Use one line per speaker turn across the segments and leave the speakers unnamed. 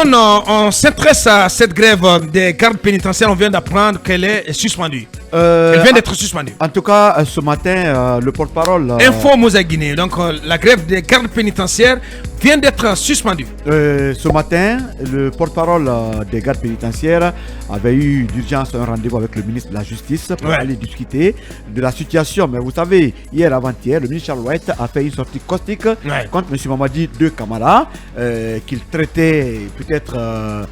Likon, on s'intéresse à cette grève des gardes pénitentiaires. On vient d'apprendre qu'elle est suspendue. Elle vient d'être suspendue.
En tout cas, ce matin, le porte-parole...
Info Moussa Guinée. Donc, la grève des gardes pénitentiaires vient d'être suspendue.
Ce matin, le porte-parole des gardes pénitentiaires avait eu d'urgence un rendez-vous avec le ministre de la Justice pour aller discuter de la situation. Mais vous savez, hier avant-hier, le ministre Charles White a fait une sortie caustique contre M. Mamadi Deux Camara, qu'il traitait peut-être...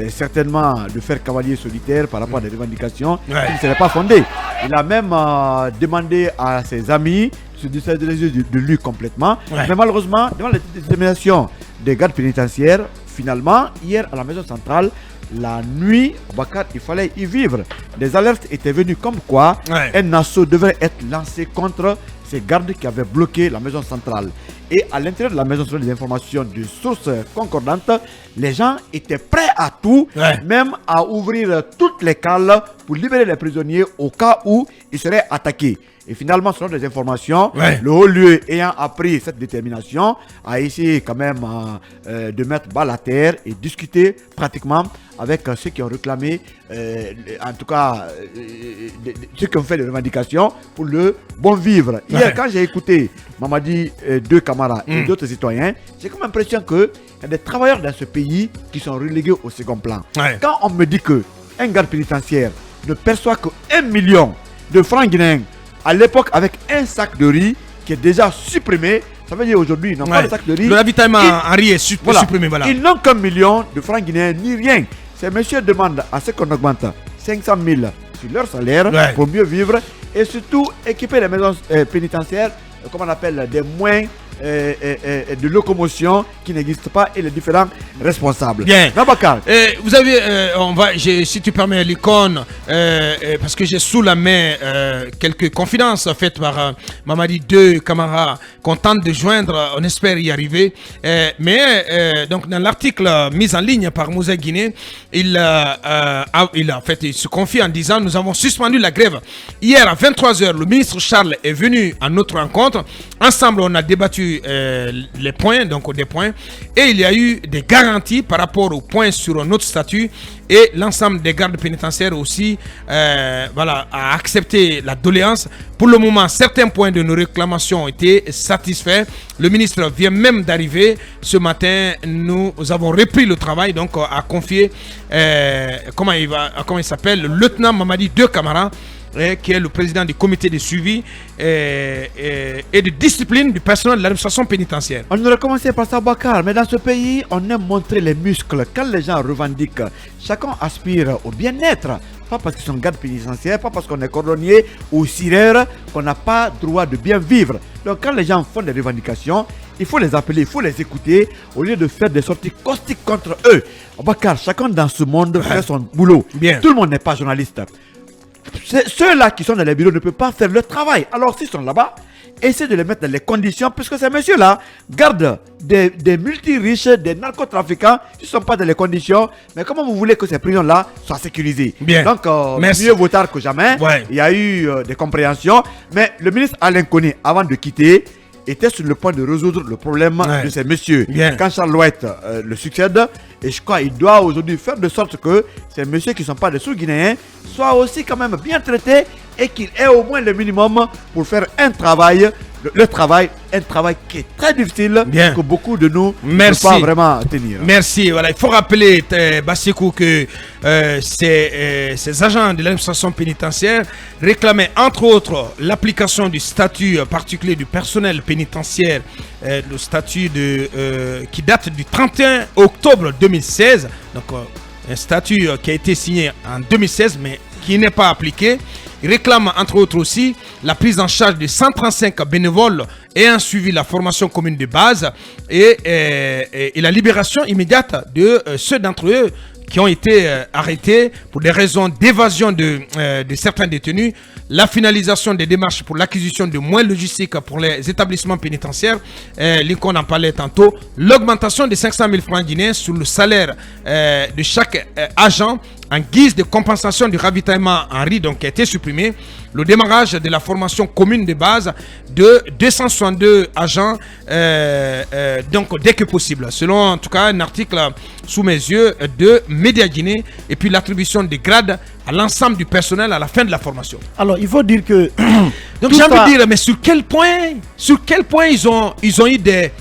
certainement de faire cavalier solitaire par rapport à des revendications qui ne seraient pas fondées. Il a même demandé à ses amis de lui complètement. Mais malheureusement, devant la détermination des gardes pénitentiaires, finalement, hier à la maison centrale, la nuit, il fallait y vivre. Des alertes étaient venues comme quoi un assaut devrait être lancé contre ces gardes qui avaient bloqué la maison centrale. Et à l'intérieur de la maison centrale, des informations de sources concordantes, les gens étaient prêts à tout, même à ouvrir toutes les cales pour libérer les prisonniers au cas où ils seraient attaqués. Et finalement, selon des informations, le haut lieu ayant appris cette détermination, a essayé quand même de mettre balle à terre et discuter pratiquement avec ceux qui ont réclamé, en tout cas, ceux qui ont fait des revendications pour le bon vivre. Hier, quand j'ai écouté Mamadi Deux Camara et d'autres citoyens, j'ai comme l'impression qu'il y a des travailleurs dans ce pays qui sont relégués au second plan. Quand on me dit qu'un garde pénitentiaire ne perçoit que 1 million de francs guinéens, à l'époque avec un sac de riz qui est déjà supprimé, ça veut dire aujourd'hui ils n'ont pas de sac de riz.
Le ravitaillement en riz est supprimé. Voilà.
Ils n'ont qu'un million de francs guinéens ni rien. Ces messieurs demandent à ce qu'on augmente 500 000 sur leur salaire pour mieux vivre et surtout équiper les maisons pénitentiaires, comme on appelle des moyens de locomotion qui n'existent pas et les différents responsables.
Bien. Vous avez, si tu permets, l'icône, parce que j'ai sous la main quelques confidences faites par Mamadi Deux Camara qu'on tente de joindre, on espère y arriver. Donc dans l'article mis en ligne par Moussa Guinée, il se confie en disant: nous avons suspendu la grève. Hier à 23h, le ministre Charles est venu à notre rencontre. Ensemble, on a débattu les points, donc des points, et il y a eu des garanties par rapport aux points sur notre statut, et l'ensemble des gardes pénitentiaires aussi a accepté la doléance. Pour le moment, certains points de nos réclamations ont été satisfaits. Le ministre vient même d'arriver ce matin. Nous avons repris le travail, donc à confier comment il s'appelle, le lieutenant Mamadi Deux Camara, qui est le président du comité de suivi et de discipline du personnel de l'administration pénitentiaire.
On aurait commencé par ça, Bakar, mais dans ce pays, on aime montrer les muscles. Quand les gens revendiquent, chacun aspire au bien-être. Pas parce qu'ils sont gardes pénitentiaires, pas parce qu'on est cordonnier ou cireur qu'on n'a pas droit de bien vivre. Donc quand les gens font des revendications, il faut les appeler, il faut les écouter au lieu de faire des sorties caustiques contre eux. Bakar, chacun dans ce monde fait son boulot. Tout le monde n'est pas journaliste. Ceux-là qui sont dans les bureaux ne peuvent pas faire leur travail. Alors s'ils sont là-bas, essayez de les mettre dans les conditions, puisque ces messieurs-là gardent des multi-riches, des narcotrafiquants, ils ne sont pas dans les conditions. Mais comment vous voulez que ces prisons-là soient sécurisées? Donc, mieux vaut tard que jamais. Il y a eu des compréhensions. Mais le ministre Alain Koné, avant de quitter, était sur le point de résoudre le problème de ces messieurs. Quand Charles White le succède, et je crois qu'il doit aujourd'hui faire de sorte que ces messieurs qui ne sont pas des sous-guinéens soient aussi quand même bien traités et qu'ils aient au moins le minimum pour faire un travail, un travail qui est très difficile, que beaucoup de nous ne peuvent pas vraiment tenir.
Merci. Voilà, il faut rappeler, Bassikou, que ces agents de l'administration pénitentiaire réclamaient entre autres l'application du statut particulier du personnel pénitentiaire, le statut qui date du 31 octobre 2016. Donc un statut qui a été signé en 2016 mais qui n'est pas appliqué. Il réclame entre autres aussi la prise en charge de 135 bénévoles ayant suivi la formation commune de base et la libération immédiate de ceux d'entre eux qui ont été arrêtés pour des raisons d'évasion de certains détenus, la finalisation des démarches pour l'acquisition de moyens logistiques pour les établissements pénitentiaires, Lincoln en parlait tantôt, l'augmentation de 500 000 francs guinéens sur le salaire de chaque agent en guise de compensation du ravitaillement en riz donc, qui a été supprimé, le démarrage de la formation commune de base de 262 agents donc dès que possible, selon en tout cas un article sous mes yeux de Média Guinée, et puis l'attribution des grades à l'ensemble du personnel à la fin de la formation.
Alors il faut dire que
donc j'ai envie de dire, mais sur quel point ils ont eu des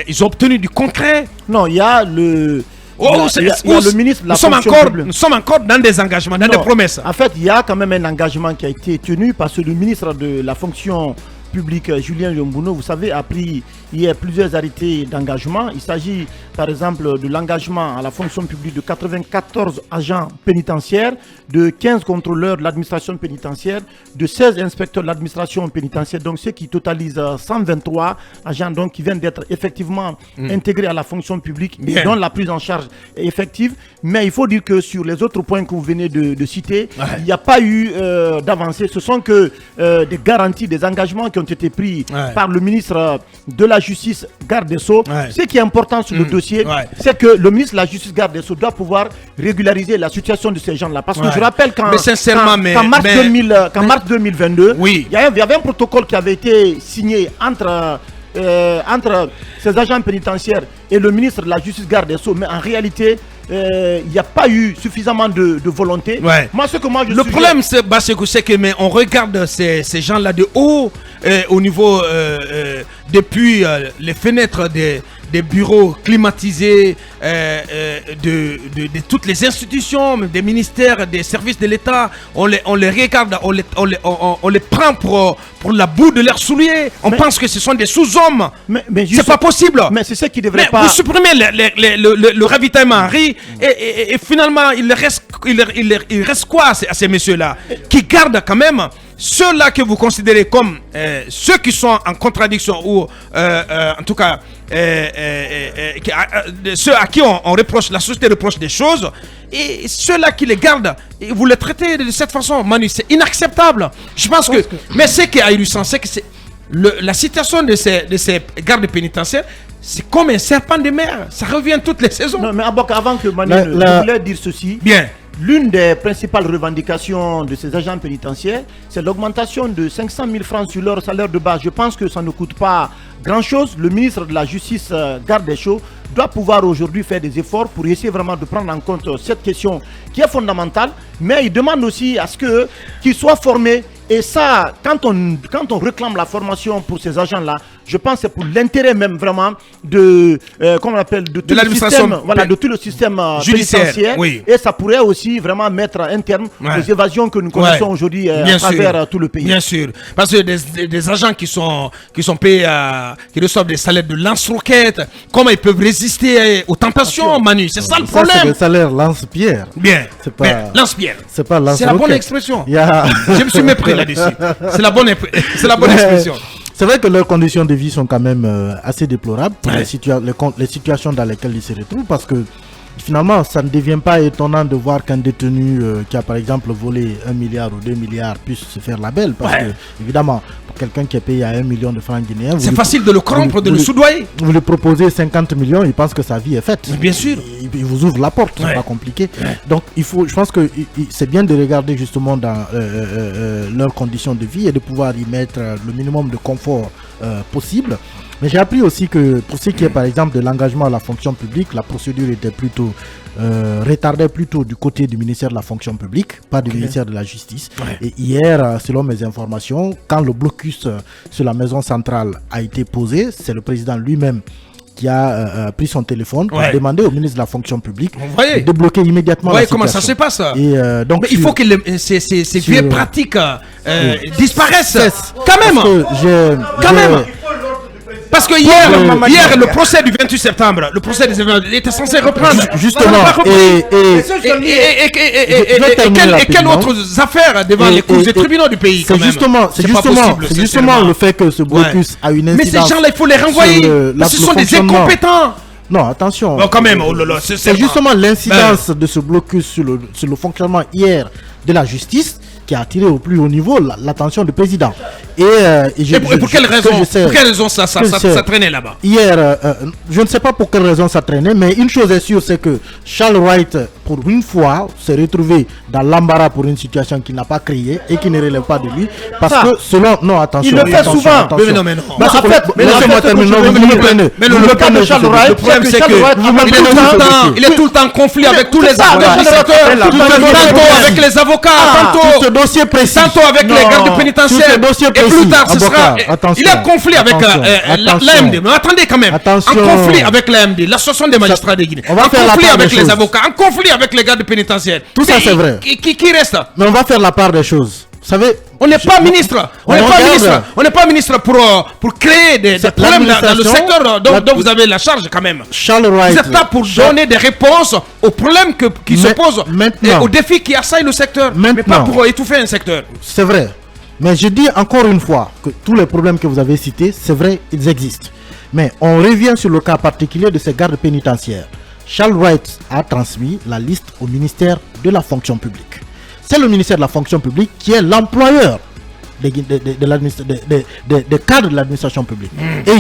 ils ont obtenu du concret?
Non, il y a le il y a le ministre de la fonction publique.
Nous sommes encore dans des engagements, dans des promesses.
En fait, il y a quand même un engagement qui a été tenu parce que le ministre de la fonction publique, Julien Yombouno, vous savez, a pris hier plusieurs arrêtés d'engagement. Il s'agit par exemple de l'engagement à la fonction publique de 94 agents pénitentiaires, de 15 contrôleurs de l'administration pénitentiaire, de 16 inspecteurs de l'administration pénitentiaire, donc ce qui totalise 123 agents donc, qui viennent d'être effectivement intégrés à la fonction publique et dont la prise en charge est effective. Mais il faut dire que sur les autres points que vous venez de citer, il n'y a pas eu d'avancée. Ce sont que des garanties, des engagements qui ont été pris par le ministre de la Justice, garde des Sceaux. Ce qui est important sur le dossier, c'est que le ministre de la Justice, garde des Sceaux, doit pouvoir régulariser la situation de ces gens-là. Parce que je rappelle qu'en mars 2022, il y avait un protocole qui avait été signé entre ces agents pénitentiaires et le ministre de la Justice, garde des Sceaux, mais en réalité il n'y a pas eu suffisamment de volonté. Le
problème c'est que mais on regarde ces gens-là de haut au niveau depuis les fenêtres des bureaux climatisés de toutes les institutions, des ministères, des services de l'État. On les regarde, on les prend pour la boue de leurs souliers. On pense que ce sont des sous-hommes. C'est pas possible.
Mais c'est ce qui devrait pas.
Vous supprimez le ravitaillement en riz et finalement il reste quoi à ces messieurs-là qui gardent quand même ceux-là que vous considérez comme ceux qui sont en contradiction ou en tout cas ceux à qui on reproche, la société reproche des choses, et ceux-là qui les gardent, et vous les traitez de cette façon, Manu, c'est inacceptable. Je pense que mais ce qui est ahurissant, c'est que la situation de ces gardes pénitentiaires, c'est comme un serpent de mer, ça revient toutes les saisons.
Non, mais avant que Manu je voulais dire ceci.
Bien.
L'une des principales revendications de ces agents pénitentiaires, c'est l'augmentation de 500 000 francs sur leur salaire de base. Je pense que ça ne coûte pas grand-chose. Le ministre de la Justice, garde des Sceaux, doit pouvoir aujourd'hui faire des efforts pour essayer vraiment de prendre en compte cette question qui est fondamentale. Mais il demande aussi à ce qu'ils soient formés. Et ça, quand on réclame la formation pour ces agents-là, je pense que c'est pour l'intérêt même vraiment de tout le système, de tout le système pénitentiaire. Oui. Et ça pourrait aussi vraiment mettre un terme aux évasions que nous connaissons aujourd'hui à travers tout le pays.
Bien sûr, parce que des agents qui sont payés, qui reçoivent des salaires de lance-roquettes, comment ils peuvent résister aux tentations, Manu? C'est ça le problème.
C'est le salaire lance-pierre.
Bien. Lance-pierre.
C'est pas lance-roquette.
C'est la bonne expression. Je me suis mépris là-dessus. C'est la bonne expression.
C'est vrai que leurs conditions de vie sont quand même assez déplorables pour les situations dans lesquelles ils se retrouvent, parce que finalement, ça ne devient pas étonnant de voir qu'un détenu qui a par exemple volé 1 milliard ou 2 milliards puisse se faire la belle. Parce que, évidemment, pour quelqu'un qui est payé à 1 million de francs guinéens,
c'est facile de le corrompre, de le soudoyer.
Vous lui proposez 50 millions, il pense que sa vie est faite.
Mais bien sûr.
Il vous ouvre la porte, c'est pas compliqué. Donc, je pense que c'est bien de regarder justement dans leurs conditions de vie et de pouvoir y mettre le minimum de confort possible. Mais j'ai appris aussi que pour ce qui est par exemple de l'engagement à la fonction publique, la procédure était plutôt retardée plutôt du côté du ministère de la fonction publique, pas du ministère de la justice. Et hier, selon mes informations, quand le blocus sur la maison centrale a été posé, c'est le président lui-même qui a pris son téléphone pour demander au ministre de la fonction publique de débloquer immédiatement la situation.
Comment ça se passe?
Et donc,
mais il faut que ces vieilles pratiques disparaissent. Quand même. Parce que hier, le procès du 28 septembre, le procès des événements, il était censé reprendre.
Justement.
Et quelles autres affaires devant les cours des tribunaux du pays?
C'est justement le fait que ce blocus a une incidence.
Mais ces gens-là, il faut les renvoyer. Ce sont des incompétents.
Non, attention.
Bon, quand même,
c'est justement l'incidence de ce blocus sur le fonctionnement hier de la justice qui a attiré au plus haut niveau l'attention du président. Et
pour quelle raison ça traînait là-bas?
Hier, je ne sais pas pour quelle raison ça traînait, mais une chose est sûre, c'est que Charles Wright, pour une fois, s'est retrouvé dans l'embarras pour une situation qu'il n'a pas créée et qui ne relève pas de lui. Parce que selon... Non, attention.
Il le fait souvent.
Mais non.
Laissez-moi terminer.
Mais le cas de Charles Wright, le problème c'est qu'il est tout le temps en conflit avec tous les acteurs du secteur. Tantôt avec les avocats, tantôt avec les gardes pénitentiaires. Et plus tard, ce sera... Il est en conflit avec l'AMD. Mais attendez quand même. En conflit avec l'AMD, l'association des magistrats de Guinée. En conflit avec les avocats. En conflit avec les gardes pénitentiaires.
Tout ça, c'est vrai.
Qui reste?
Mais on va faire la part des choses. Vous savez,
on n'est pas ministre. On n'est pas ministre pour créer des problèmes dans le secteur dont vous avez la charge quand même.
Charles Wright,
vous êtes là pour donner des réponses aux problèmes qui se posent et aux défis qui assaillent le secteur, mais pas pour étouffer un secteur.
C'est vrai. Mais je dis encore une fois que tous les problèmes que vous avez cités, c'est vrai, ils existent. Mais on revient sur le cas particulier de ces gardes pénitentiaires. Charles Wright a transmis la liste au ministère de la fonction publique. C'est le ministère de la fonction publique qui est l'employeur des cadres de l'administration publique. Et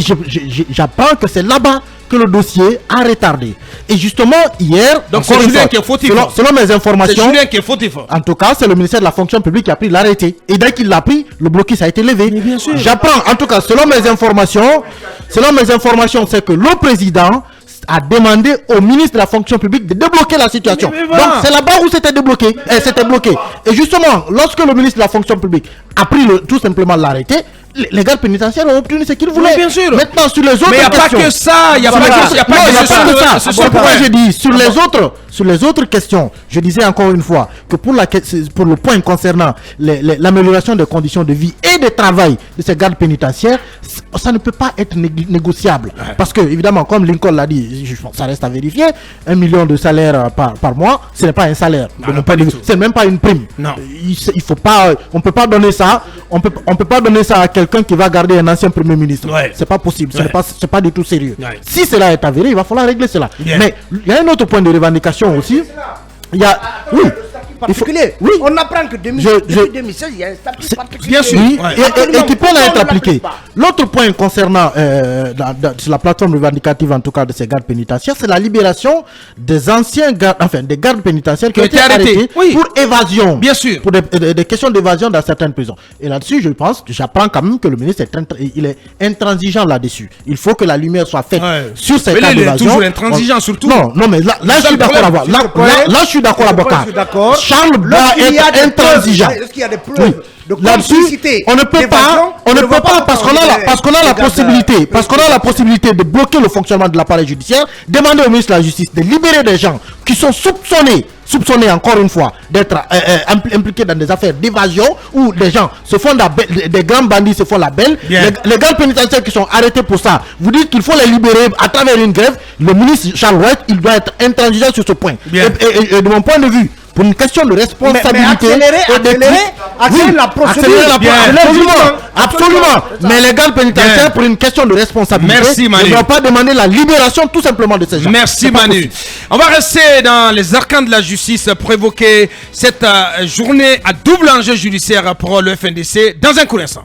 j'apprends que c'est là-bas que le dossier a retardé. Et justement, hier,
donc c'est Julien qui est fautif.
Selon mes informations,
c'est Julien qui est fautif.
En tout cas, c'est le ministère de la fonction publique qui a pris l'arrêté. Et dès qu'il l'a pris, le blocus a été levé. J'apprends, en tout cas, selon mes informations, c'est que le président a demandé au ministre de la fonction publique de débloquer la situation. Donc c'est là-bas où c'était débloqué, c'était bloqué. Et justement, lorsque le ministre de la fonction publique a pris tout simplement l'arrêté, les gardes pénitentiaires ont obtenu ce qu'ils voulaient.
Bien sûr.
Maintenant, sur les autres
mais il n'y a pas que ça. Il n'y a pas que ça.
C'est pourquoi je dis, sur les autres questions, je disais encore une fois que pour le point concernant l'amélioration des conditions de vie et de travail de ces gardes pénitentiaires, ça ne peut pas être négociable. Parce que, évidemment, comme Lincoln l'a dit, je pense que ça reste à vérifier, 1 million de salaire par mois, ce n'est pas un salaire. C'est même pas une prime.
Non.
Il faut pas, on peut pas donner ça. On peut pas donner ça à quelqu'un qui va garder un ancien premier ministre. C'est pas possible. C'est pas du tout sérieux. Si cela est avéré, il va falloir régler cela. Mais il y a un autre point de revendication aussi. Il y a, oui.
Particulier.
Oui.
On apprend que depuis 2016, il y a un statut particulier.
Bien sûr.
Oui, et qui peut être appliqué. L'autre point concernant sur la plateforme revendicative, en tout cas de ces gardes pénitentiaires, c'est la libération des anciens gardes, des gardes pénitentiaires qui ont été arrêtés pour évasion.
Bien sûr.
Pour des questions d'évasion dans certaines prisons. Et là-dessus, j'apprends quand même que le ministre il est intransigeant là-dessus. Il faut que la lumière soit faite sur ces cas d'évasion.
Il est toujours intransigeant surtout.
Non, mais là je suis d'accord avec là je suis d'accord avec Charles doit être intransigeant.
Est-ce qu'il y a des preuves de
complicité? On ne peut pas parce qu'on a la possibilité de bloquer le fonctionnement de l'appareil judiciaire, demander au ministre de la Justice de libérer des gens qui sont soupçonnés encore une fois d'être impliqués dans des affaires d'évasion où des gens se font des grands bandits se font la belle. Les gardes pénitentiaires qui sont arrêtés pour ça, vous dites qu'il faut les libérer à travers une grève. Le ministre Charles Wright, il doit être intransigeant sur ce point. Et de mon point de vue, pour une question de responsabilité,
accélérer la procédure.
Absolument. Mais les gardes pénitentiaires, pour une question de responsabilité, ne doivent pas demander la libération tout simplement de ces gens.
Merci Manu. On va rester dans les arcanes de la justice pour évoquer cette journée à double enjeu judiciaire pour le FNDC dans un court instant.